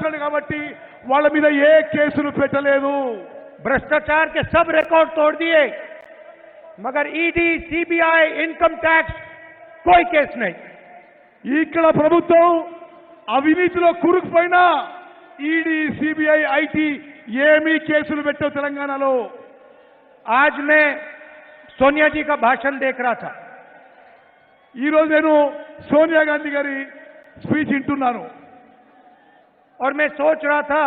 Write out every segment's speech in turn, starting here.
మాట్లాడు కాబట్టి వాళ్ళ మీద ఏ కేసులు పెట్టలేదు. भ्रष्टाचार के सब रिकॉर्ड तोड़ दिए, मगर ईडी, सीबीआई, इनकम टैक्स कोई केस नहीं. ఇక్కడ ప్రభుత్వం అవినీతిలో కూరుకుపోయినా ఈడీ, సిబిఐ, ఐటీ ఏమీ కేసులు పెట్టవు తెలంగాణలో. आज मैं सोनिया जी का भाषण देख रहा था. ఈ రోజు నేను సోనియా గాంధీ గారి స్పీచ్ వింటున్నాను. और मैं सोच रहा था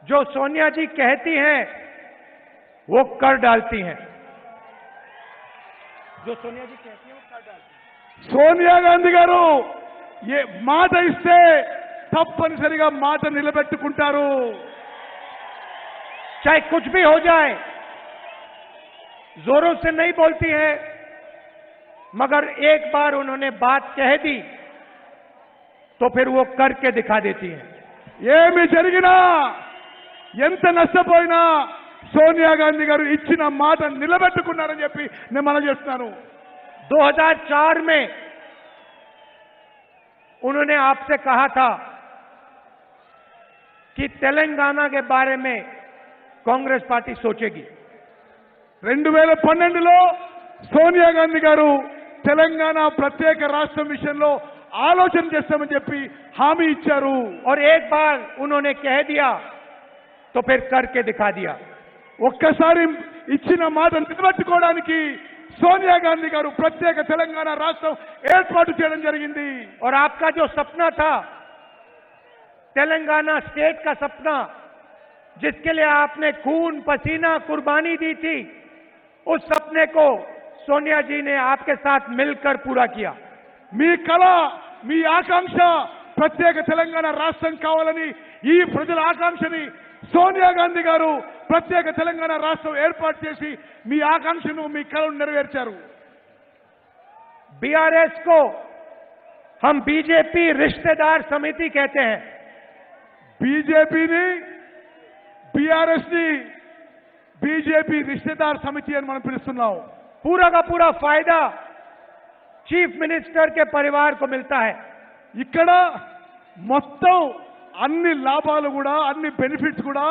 जो सोनिया जी कहती हैं वो कर डालती हैं. जो सोनिया जी कहती हैं वो कर डालती हैं. సోనియా గాంధీ గారు ఏ మాట ఇస్తే తప్పనిసరిగా మాట నిలబెట్టుకుంటారు. चाहे कुछ भी हो जाए, जोरों से नहीं बोलती है, मगर एक बार उन्होंने बात कह दी तो फिर वो करके दिखा देती है. ఏమి జరిగినా ఎంత నష్టపోయినా సోనియా గాంధీ గారు ఇచ్చిన మాట నిలబెట్టుకున్నారని చెప్పి నేను మనవి చేస్తున్నాను. 2004 में उन्होंने आपसे कहा था कि तेलंगाना के बारे में कांग्रेस पार्टी सोचेगी. 2012లో సోనియా గాంధీ గారు తెలంగాణ ప్రత్యేక రాష్ట్రం విషయంలో ఆలోచన చేస్తామని చెప్పి హామీ ఇచ్చారు. और एक बार उन्होंने कह दिया तो फिर करके दिखा दिया. ఒక్కసారి ఇచ్చిన మాట నిలబెట్టుకోవడానికి సోనియా గాంధీ గారు ప్రత్యేక తెలంగాణ రాష్ట్రం ఏర్పాటు చేయడం జరిగింది. और आपका जो सपना था, तेलंगाना स्टेट का सपना, जिसके लिए आपने खून पसीना कुर्बानी दी थी, उस सपने को सोनिया जी ने आपके साथ मिलकर पूरा किया. మీ కళ, మీ ఆకాంక్ష ప్రత్యేక తెలంగాణ రాష్ట్రం కావాలని ఈ ప్రజల ఆకాంక్షని సోనియా గాంధీ గారు ప్రత్యేక తెలంగాణ రాష్ట్రం ఏర్పాటు చేసి మీ ఆకాంక్షను, మీ కళను నెరవేర్చారు. बीआरएस को हम बीजेपी रिश्तेदार समिति कहते हैं. బీజేపీని, బీఆర్ఎస్ ని బీజేపీ రిశ్తేదార్ సమితి అని మనం పిలుస్తున్నాం. पूरा का पूरा फायदा चीफ मिनिस्टर के परिवार को मिलता है. ఇక్కడ మొత్తం అన్ని లాభాలు కూడా, అన్ని బెనిఫిట్స్ కూడా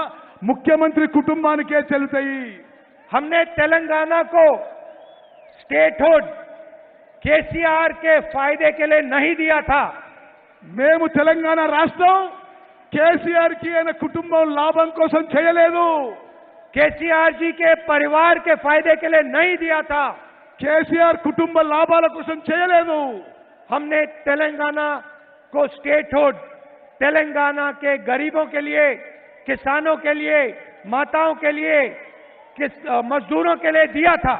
ముఖ్యమంత్రి కుటుంబానికే చెల్లుతాయి. हमने तेलंगाना को स्टेटहुड केसीआर के फायदे के लिए नहीं दिया था. మేము తెలంగాణ రాష్ట్రం కేసీఆర్ కి ఆయన కుటుంబం లాభం కోసం చేయలేదు. केसीआर जी के परिवार के फायदे के लिए नहीं दिया था. కేసీఆర్ కుటుంబ లాభాల కోసం చేయలేదు. हमने तेलंगाना को स्टेटहुड तेलंगाना के गरीबों के लिए, किसानों के लिए, माताओं के लिए, मजदूरों के लिए दिया था.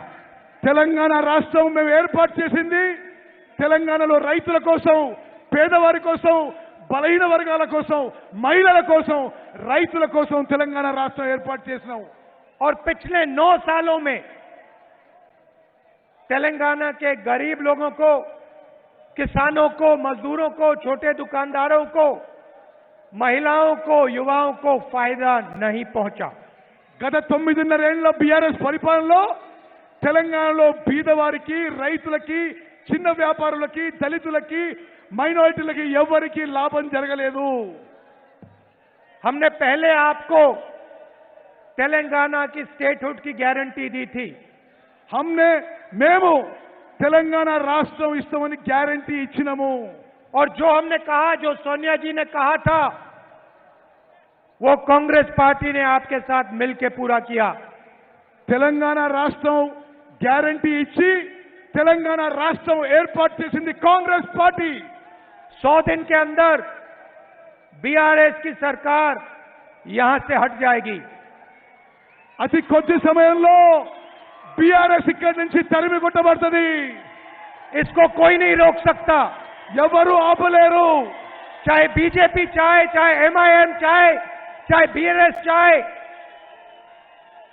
తెలంగాణ రాష్ట్రం మేము ఏర్పాటు చేసింది తెలంగాణలో రైతుల కోసం, పేదవారి కోసం, బలహీన వర్గాల కోసం, మహిళల కోసం, రైతుల కోసం తెలంగాణ రాష్ట్రం ఏర్పాటు చేసినాం. और पिछले 9 सालों में तेलंगाना के गरीब लोगों को, किसानों को, मजदूरों को, छोटे दुकानदारों को, महिलाओं को, युवाओं को फायदा नहीं पहुंचा. గత 9.5 ఏళ్ల బీఆర్ఎస్ పరిపాలనలో తెలంగాణలో బీదవారికి, రైతులకి, చిన్న వ్యాపారులకి, దళితులకి, మైనారిటీలకి ఎవరికి లాభం జరగలేదు. हमने पहले आपको तेलंगाना की स्टेटहुड की गारंटी दी थी. మేము తెలంగాణ రాష్ట్రం ఇస్తామని గ్యారంటీ ఇచ్చినాము. और जो हमने कहा, जो सोनिया जी ने कहा था, वो कांग्रेस पार्टी ने आपके साथ मिलकर पूरा किया. తెలంగాణ రాష్ట్రం గ్యారంటీ ఇచ్చి తెలంగాణ రాష్ట్రం ఏర్పాటు చేసింది కాంగ్రెస్ పార్టీ. 100 दिन के अंदर बीआरएस की सरकार यहां से हट जाएगी. అతి కొద్ది సమయంలో బీఆర్ఎస్ ఇక్కడి నుంచి తరిమి కొట్టబడుతుంది. इसको कोई नहीं रोक सकता. ఎవరు ఆపలేరు. चाहे बीजेपी चाहे, चाहे एमआईएम चाहे बीआरएस चाहे,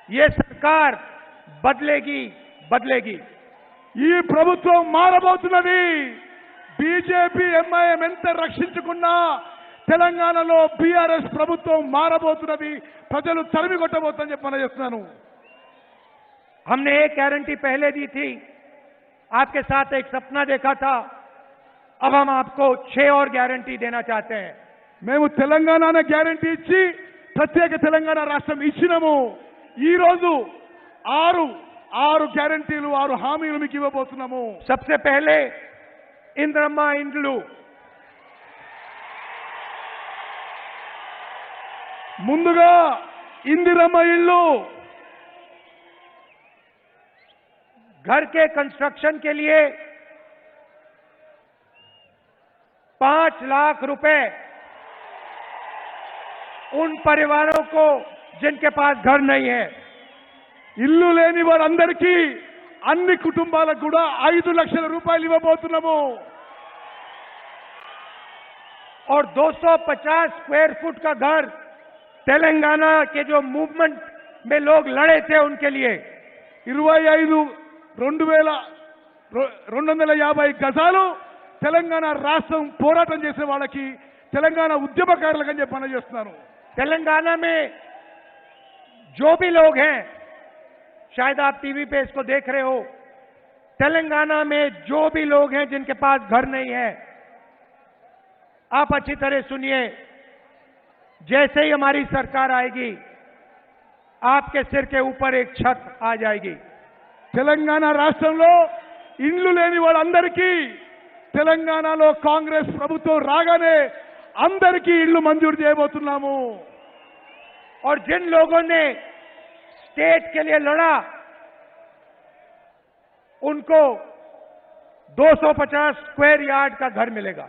ये सरकार बदलेगी. ఈ ప్రభుత్వం మారబోతున్నది. బీజేపీ, ఎంఐఎం ఎంత రక్షించుకున్నా తెలంగాణలో బీఆర్ఎస్ ప్రభుత్వం మారబోతున్నది. ప్రజలు తరిమి కొట్టబోతుందని చెప్పి మనం చేస్తున్నాను. हमने एक गारंटी पहले दी थी, आपके साथ एक सपना देखा था. अब हम आपको 6 और गारंटी देना चाहते हैं. మేము తెలంగాణ గ్యారంటీ ఇచ్చి ప్రత్యేక తెలంగాణ రాష్ట్రం ఇచ్చినాము. ఈ రోజు ఆరు గ్యారంటీలు 6 హామీలు మీకు ఇవ్వబోతున్నాము. सबसे पहले इंद्रम्मा इंड्लू, ముందుగా ఇందిరమ్మ ఇల్లు, घर के कंस्ट्रक्शन के लिए 5 लाख रुपए उन परिवारों को जिनके पास घर नहीं है. ఇల్లు లేని వారందరికీ అన్ని కుటుంబాలకు కూడా 5 లక్షల రూపాయలు ఇవ్వబోతున్నాము. और 250 स्क्वायर फुट का घर तेलंगाना के जो मूवमेंट में लोग लड़े थे उनके लिए 250 గజాలు తెలంగాణ రాష్ట్రం పోరాటం చేసే వాళ్ళకి, తెలంగాణ ఉద్యమకారులకు చెప్పి మనం చేస్తున్నాను. तेलंगाना में जो भी लोग हैं, शायद आप टीवी पे इसको देख रहे हो, तेलंगाना में जो भी लोग हैं जिनके पास घर नहीं है, आप अच्छी तरह सुनिए. जैसे ही हमारी सरकार आएगी, आपके सिर के ऊपर एक छत आ जाएगी. తెలంగాణ రాష్ట్రంలో ఇండ్లు లేని వాళ్ళందరికీ తెలంగాణలో కాంగ్రెస్ ప్రభుత్వం రాగానే అందరికీ ఇళ్లు మంజూరు చేయబోతున్నాము. और जिन लोगों ने स्टेट के लिए लड़ा, उनको 250 स्क्वायर यार्ड का घर मिलेगा.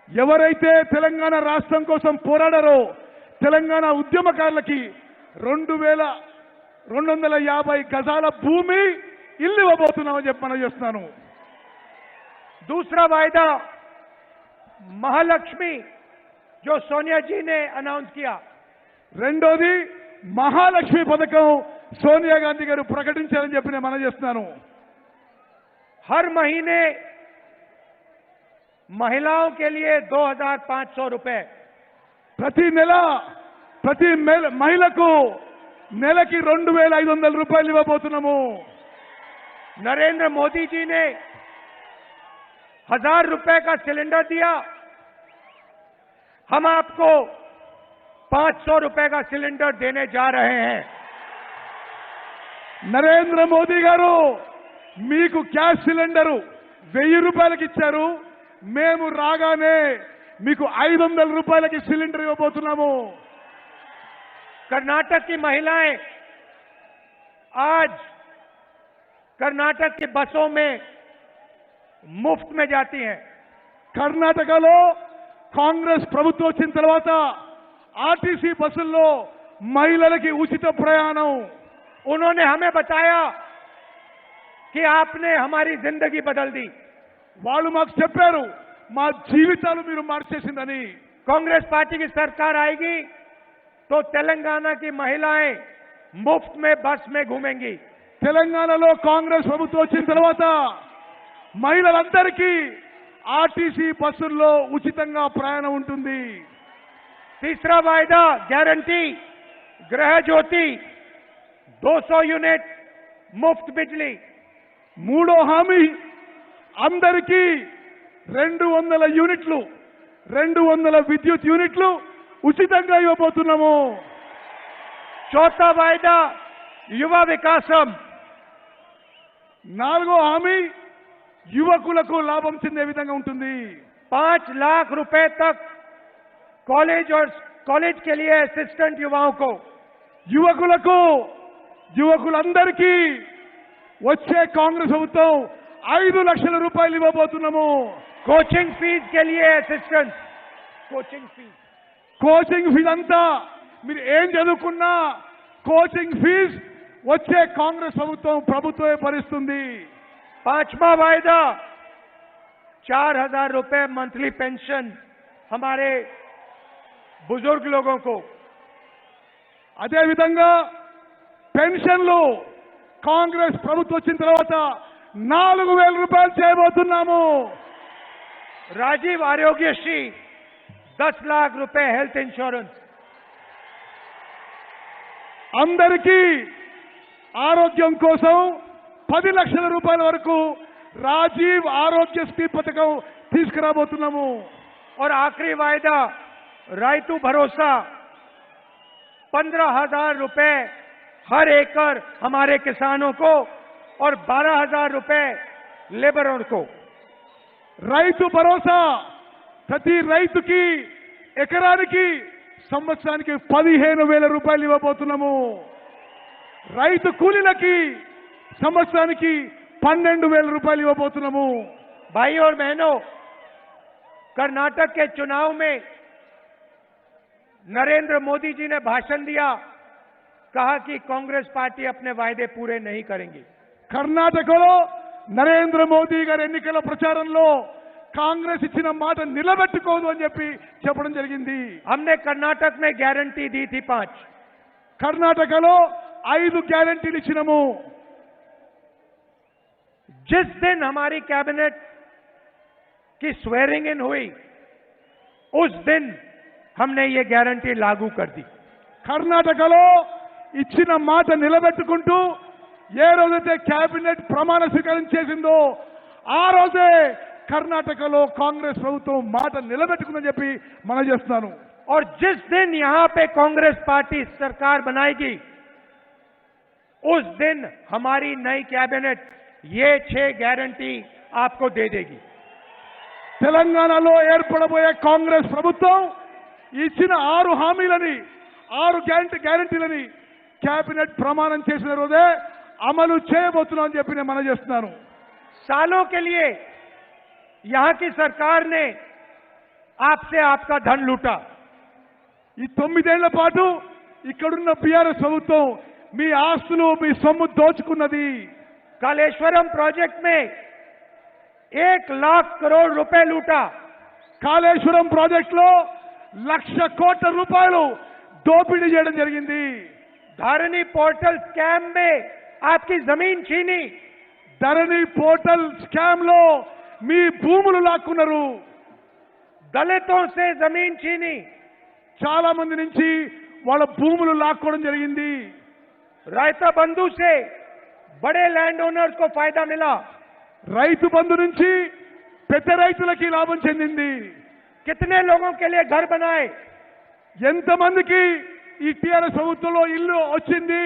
ఎవరైతే తెలంగాణ రాష్ట్రం కోసం పోరాడారో తెలంగాణ ఉద్యమకారులకి 2250 గజాల భూమి ఇల్లు ఇవ్వబోతున్నామని చెప్పి మనం చేస్తున్నాను. दूसरा वायदा महालक्ष्मी, जो सोनिया जी ने अनाउंस किया. రెండోది మహాలక్ష్మి పథకం సోనియా గాంధీ గారు ప్రకటించారని చెప్పి నేను మనం చేస్తున్నాను. हर महीने महिलाओं के लिए 2500 रुपए, ప్రతి నెల ప్రతి మహిళకు నెలకి 2500 రూపాయలు ఇవ్వబోతున్నాము. नरेंद्र मोदी जी ने 1000 रुपए का सिलेंडर दिया. हम आपको 500 रुपए का सिलेंडर देने जा रहे हैं. నరేంద్ర మోదీ గారు మీకు గ్యాస్ సిలిండరు 1000 రూపాయలకి ఇచ్చారు. మేము రాగానే మీకు 500 రూపాయలకి సిలిండర్ ఇవ్వబోతున్నాము. कर्नाटक की महिलाएं आज कर्नाटक की बसों में मुफ्त में जाती हैं. కర్ణాటకలో కాంగ్రెస్ ప్రభుత్వం వచ్చిన తర్వాత ఆర్టీసీ బస్సుల్లో మహిళలకి ఉచిత ప్రయాణం. उन्होंने हमें बताया कि आपने हमारी जिंदगी बदल दी. వాళ్ళు మాకు చెప్పారు మా జీవితాలు మీరు మార్చేసిందని. कांग्रेस पार्टी की सरकार आएगी तो तेलंगाना की महिलाएं मुफ्त में बस में घूमेंगी. తెలంగాణలో కాంగ్రెస్ ప్రభుత్వం వచ్చిన తర్వాత మహిళలందరికీ ఆర్టీసీ బస్సుల్లో ఉచితంగా ప్రయాణం ఉంటుంది. तीसरा वायदा गारंटी गृह ज्योति, 200 यूनिट मुफ्त बिजली. మూడో హామీ అందరికీ 200 యూనిట్లు 200 విద్యుత్ యూనిట్లు ఉచితంగా ఇవ్వబోతున్నాము. चौथा वायदा युवा विकासम, నాలుగో హామీ యువకులకు లాభం చెందే విధంగా ఉంటుంది. 5 लाख रुपए तक कॉलेज और कॉलेज के लिए असिस्टेंट युवाओं को. యువకులందరికీ వచ్చే కాంగ్రెస్ ప్రభుత్వం 5 లక్షల రూపాయలు ఇవ్వబోతున్నాము. कोचिंग फीस के लिए असिस्टेंट, కోచింగ్ ఫీజు అంతా మీరు ఏం చదువుకున్నా కోచింగ్ ఫీజు వచ్చే కాంగ్రెస్ ప్రభుత్వమే భరిస్తుంది. पांचवा वायदा 4000 रुपए मंथली पेंशन हमारे बुजुर्ग लोगों को. అదే విధంగా పెన్షన్లు కాంగ్రెస్ ప్రభుత్వం వచ్చిన తర్వాత 4000 రూపాయలు చేయబోతున్నాము. राजीव आरोग्यश्री 10 लाख रुपए हेल्थ इंश्योरेंस. అందరికీ ఆరోగ్యం కోసం 10 లక్షల రూపాయల వరకు రాజీవ్ ఆరోగ్యశ్రీ పథకం తీసుకురాబోతున్నాము. और आखिरी वायदा रायतू भरोसा 15,000 रुपए हर एकड़ हमारे किसानों को और 12,000 रुपए लेबरों को। రైతు భరోసా ప్రతి రైతుకి ఎకరానికి సంవత్సరానికి 15,000 రూపాయలు ఇవ్వబోతున్నాము. రైతు కూలీలకి సంవత్సరానికి 12,000 రూపాయలు ఇవ్వబోతున్నాము. भाई और बहनों, कर्नाटक के चुनाव में नरेंद्र मोदी जी ने भाषण दिया, कहा कि कांग्रेस पार्टी अपने वायदे पूरे नहीं करेंगी। కర్ణాటకలో నరేంద్ర మోదీ గారి ఎన్నికల ప్రచారంలో కాంగ్రెస్ ఇచ్చిన మాట నిలబెట్టుకోదు అని చెప్పడం జరిగింది. हमने कर्नाटक में गारंटी दी थी 5। కర్ణాటకలో 5 గ్యారెంటీలు ఇచ్చినాము. जिस दिन हमारी कैबिनेट की स्वेरिंग इन हुई, उस दिन हमने ये गारंटी लागू कर दी। కర్ణాటకలో ఇచ్చిన మాట నిలబెట్టుకుంటూ ఏ రోజైతే కేబినెట్ ప్రమాణ స్వీకారం చేసిందో ఆ రోజే కర్ణాటకలో కాంగ్రెస్ ప్రభుత్వం మాట నిలబెట్టుకుందని చెప్పి మనం చేస్తున్నాను. और जिस दिन यहां पे कांग्रेस पार्टी सरकार बनाएगी, उस दिन हमारी नई कैबिनेट ये 6 गारंटी आपको दे देगी। తెలంగాణలో ఏర్పడబోయే కాంగ్రెస్ ప్రభుత్వం ఇచ్చిన 6 హామీలని 6 గ్యారెంటీలని కేబినెట్ ప్రమాణం చేసిన రోజే అమలు చేయబోతున్నామని చెప్పి నేను మనం చేస్తున్నాను. सालों के लिए यहां की सरकार ने आपसे आपका धन लूटा। ఈ 9 ఏళ్ల పాటు ఇక్కడున్న బీఆర్ఎస్ ప్రభుత్వం మీ ఆస్తులు మీ సొమ్ము దోచుకున్నది. कालेश्वरम प्रोजेक्ट में 1 लाख करोड़ रुपए लूटा। కాళేశ్వరం ప్రాజెక్టులో 1,00,000 కోట్ల రూపాయలు దోపిడీ చేయడం జరిగింది. धारणी पोर्टल स्कैम में आपकी जमीन छीनी। ధరణి పోర్టల్ స్కామ్ లో మీ భూములు లాక్కున్నారు. दलितों से जमीन छीनी। చాలా మంది నుంచి వాళ్ళ భూములు లాక్కోవడం జరిగింది. रायता बंधु से बड़े लैंड ओनर्स को फायदा मिला। రైతు బంధు నుంచి పెద్ద రైతులకి లాభం చెందింది. कितने लोगों के लिए घर बनाए? ఎంతమందికి ఈ టీఆర్ఎస్ ప్రభుత్వంలో ఇల్లు వచ్చింది?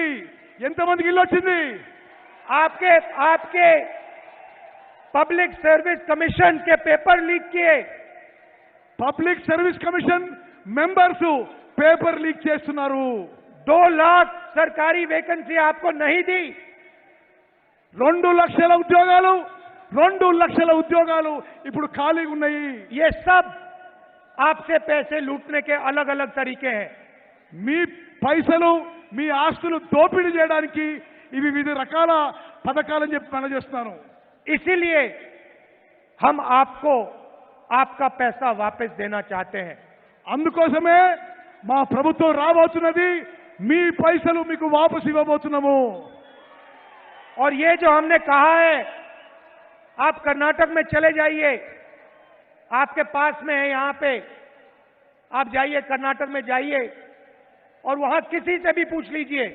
ఎంతమందికి ఇల్లు వచ్చింది? आपके पब्लिक सर्विस कमीशन के पेपर लीक किए। Public service commission members paper leak చేస్తున్నారు. 2 लाख सरकारी वैकेंसी आपको नहीं दी। 2 లక్షల ఉద్యోగాలు ఇప్పుడు ఖాళీగా ఉన్నాయి. ये सब आपसे पैसे लूटने के अलग अलग तरीके हैं। మీ పైసలు మీ ఆస్తులు దోపిడీ చేయడానికి ఇవి వివిధ రకాల పథకాలని చెప్పి మనం చేస్తున్నాను. इसीलिए हम आपको आपका पैसा वापस देना चाहते हैं। అందుకోసమే మా ప్రభుత్వం రాబోతున్నది. మీ పైసలు మీకు వాపసు ఇవ్వబోతున్నాము. और ये जो हमने कहा है, आप कर्नाटक में चले जाइए, आपके पास में है, यहां पे आप जाइए, कर्नाटक में जाइए और वहां किसी से भी पूछ लीजिए,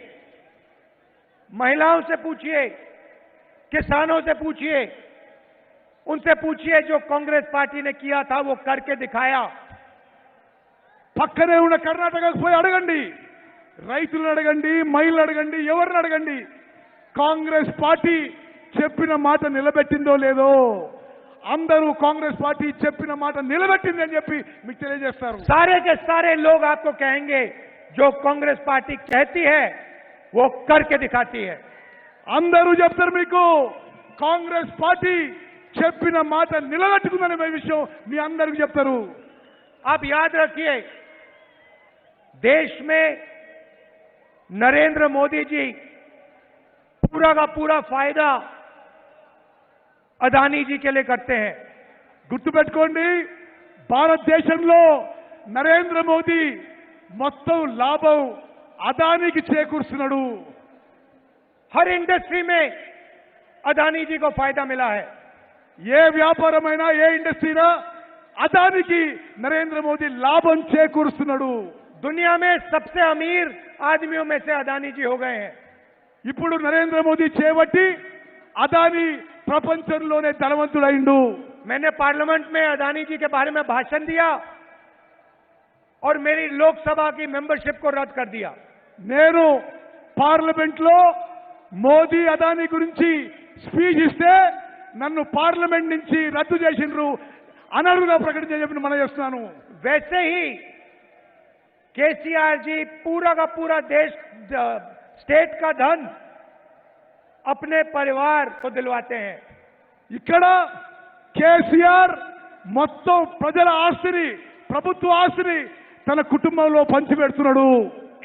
महिलाओं से पूछिए, किसानों से पूछिए, उनसे पूछिए जो कांग्रेस पार्टी ने किया था वो करके दिखाया। పక్కనే ఉన్న కర్ణాటకకు పోయి అడగండి, రైతులను అడగండి, మహిళలు అడగండి, ఎవరిని అడగండి, కాంగ్రెస్ పార్టీ చెప్పిన మాట నిలబెట్టిందో లేదో. అందరూ కాంగ్రెస్ పార్టీ చెప్పిన మాట నిలబెట్టింది అని చెప్పి మీకు తెలియజేస్తారు. सारे के सारे लोग आपको कहेंगे जो कांग्रेस पार्टी कहती है वो करके दिखाती है। అందరూ చెప్తారు మీకు కాంగ్రెస్ పార్టీ చెప్పిన మాట నిలబెట్టుకుందనే విషయం మీ అందరికీ చెప్తారు. आप याद रखिए, देश में नरेंद्र मोदी जी पूरा का पूरा फायदा अदानी जी के लिए करते हैं। గుర్తుపెట్టుకోండి, భారతదేశంలో నరేంద్ర మోదీ మొత్తం లాభం అదానికి చేకూరుస్తున్నాడు. हर इंडस्ट्री में अदानी जी को फायदा मिला है। ఏ వ్యాపారమైనా ఏ ఇండస్ట్రీనా అదానికి నరేంద్ర మోదీ లాభం చేకూరుస్తున్నాడు. दुनिया में सबसे अमीर आदमियों में से अदानी जी हो गए हैं। ఇప్పుడు నరేంద్ర మోదీ చేపట్టి అదాని ప్రపంచంలోనే ధనవంతుడైండు. मैंने पार्लियामेंट में अदानी जी के बारे में भाषण दिया और मेरी लोकसभा की मेंबरशिप को रद्द कर दिया। నేను పార్లమెంట్ లో మోదీ అదానీ గురించి స్పీచ్ ఇస్తే నన్ను పార్లమెంట్ నుంచి రద్దు చేసిండ్రు, అనర్హుగా ప్రకటించని చెప్పి మనం చేస్తున్నాను. वैसे ही केसीआर जी पूरा का पूरा देश स्टेट का धन अपने परिवार को दिलवाते हैं। ఇక్కడ కేసీఆర్ మొత్తం ప్రజల ఆస్తిని, ప్రభుత్వ ఆస్తిని తన కుటుంబంలో పంచిపెడుతున్నాడు.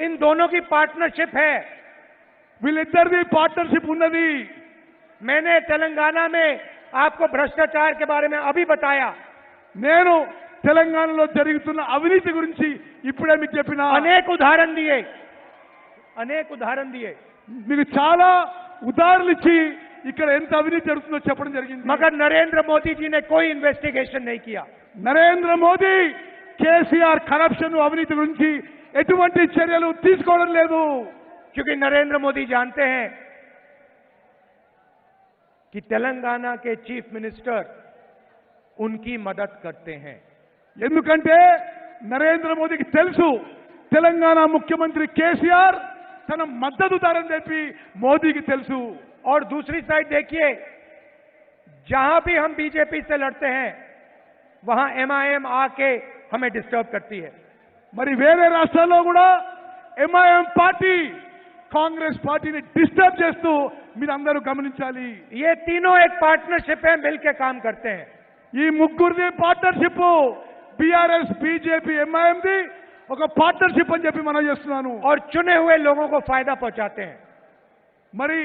इन दोनों की पार्टनरशिप है। వీళ్ళిద్దరిది పార్ట్నర్షిప్ ఉన్నది. मैंने तेलंगाना में आपको भ्रष्टाचार के बारे में अभी बताया। నేను తెలంగాణలో జరుగుతున్న అవినీతి గురించి ఇప్పుడే మీకు చెప్పిన अनेक उदाहरण दिए। మీకు చాలా ఉదాహరణలు ఇచ్చి ఇక్కడ ఎంత అవినీతి జరుగుతుందో చెప్పడం జరిగింది. मगर नरेंद्र मोदी जी ने कोई इन्वेस्टिगेशन नहीं किया। నరేంద్ర మోదీ కేసీఆర్ కరప్షన్ అవినీతి గురించి ఎటువంటి చర్యలు తీసుకోవడం లేదు. क्योंकि नरेंद्र मोदी जानते हैं कि तेलंगाना के चीफ मिनिस्टर उनकी मदद करते हैं। ఎందుకంటే నరేంద్ర మోదీకి తెలుసు తెలంగాణ ముఖ్యమంత్రి కేసీఆర్ తన మద్దతుదారని చెప్పి మోదీకి తెలుసు. और दूसरी साइड देखिए, जहां भी हम बीजेपी से लड़ते हैं वहां एमआईएम आके हमें डिस्टर्ब करती है। మరి వేరే రాష్ట్రాల్లో కూడా ఎంఐఎం పార్టీ కాంగ్రెస్ పార్టీని డిస్టర్బ్ చేస్తూ మీరందరూ గమనించాలి. ये तीनों एक पार्टनरशिप है, मिलकर काम करते हैं। ఈ ముగ్గురిది పార్ట్నర్షిప్, బీఆర్ఎస్, బీజేపీ, ఎంఐఎంది ఒక పార్ట్నర్షిప్ అని చెప్పి మనం చేస్తున్నాను. और चुने हुए लोगों को फायदा पहुंचाते हैं। మరి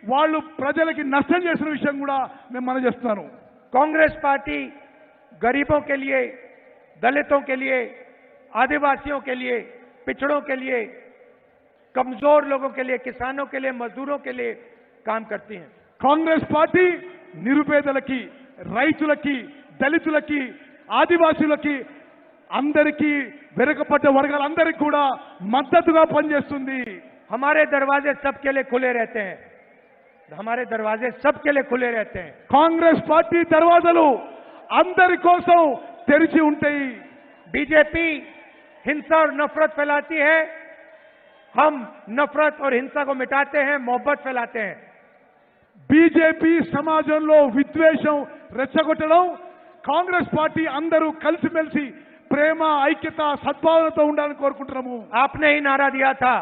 వాళ్ళు ప్రజలకి నష్టం చేసిన విషయం కూడా నేను మనం చేస్తున్నాను. कांग्रेस पार्टी गरीबों के लिए, दलितों के लिए, आदिवासियों के लिए, पिछड़ों के लिए, कमजोर लोगों के लिए, किसानों के लिए, मजदूरों के लिए काम करती हैं। కాంగ్రెస్ పార్టీ నిరుపేదలకి, రైతులకి, దళితులకి, ఆదివాసులకి, అందరికీ, వెనుకబడ్డ వర్గాలందరికీ కూడా మద్దతుగా పనిచేస్తుంది. हमारे दरवाजे सबके लिए खुले रहते हैं। हमारे दरवाजे सबके लिए खुले रहते हैं। కాంగ్రెస్ పార్టీ దర్వాజలు అందరి కోసం తెరిచి ఉంటాయి. बीजेपी हिंसा और नफरत फैलाती है, हम नफरत और हिंसा को मिटाते हैं, मोहब्बत फैलाते हैं। బీజేపీ సమాజంలో విద్వేషం రెచ్చగొట్టడం, కాంగ్రెస్ పార్టీ అందరూ కలిసిమెలిసి ప్రేమ, ఐక్యత, సద్భావనతో ఉండాలని కోరుకుంటున్నాము. आपने ही नारा दिया था,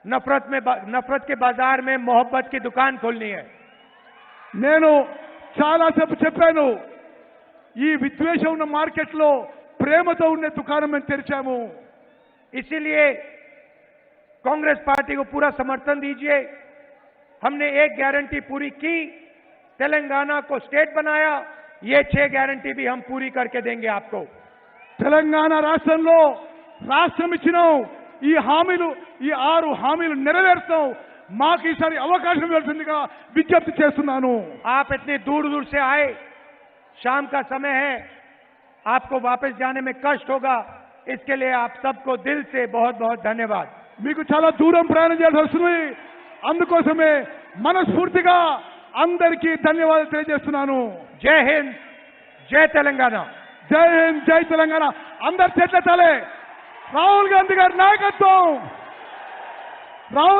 नफरत के बाजार में मोहब्बत की दुकान खोलनी है। నేను చాలాసేపు చెప్పాను, ఈ విద్వేషం ఉన్న మార్కెట్లో ప్రేమతో ఉండే దుకాణం మేము తెరిచాము. इसीलिए कांग्रेस पार्टी को पूरा समर्थन दीजिए। हमने एक गारंटी पूरी की, तेलंगाना को स्टेट बनाया, ये 6 गारंटी भी हम पूरी करके देंगे आपको। తెలంగాణ రాష్ట్రంలో రాష్ట్రం ఇచ్చినాం, ఈ హామీలు, ఈ 6 హామీలు నెరవేర్చాం. మాకు ఈసారి అవకాశం ఇవ్వాల్సిందిగా విజ్ఞప్తి చేస్తున్నాను. आप इतनी दूर दूर से आए, शाम का समय है, आपको वापस जाने में कष्ट होगा, इसके लिए आप सबको दिल से बहुत बहुत धन्यवाद। మీకు చాలా దూరం ప్రయాణం చేయాల్సి వస్తుంది, అందుకోసమే మనస్ఫూర్తిగా అందరికీ ధన్యవాదాలు తెలియజేస్తున్నాను. जय हिंद, जय तेलंगाना। జై హింద్, జై తెలంగాణ. అందరి చేతులెత్తాలి. రాహుల్ గాంధీ గారి నాయకత్వం. రాహుల్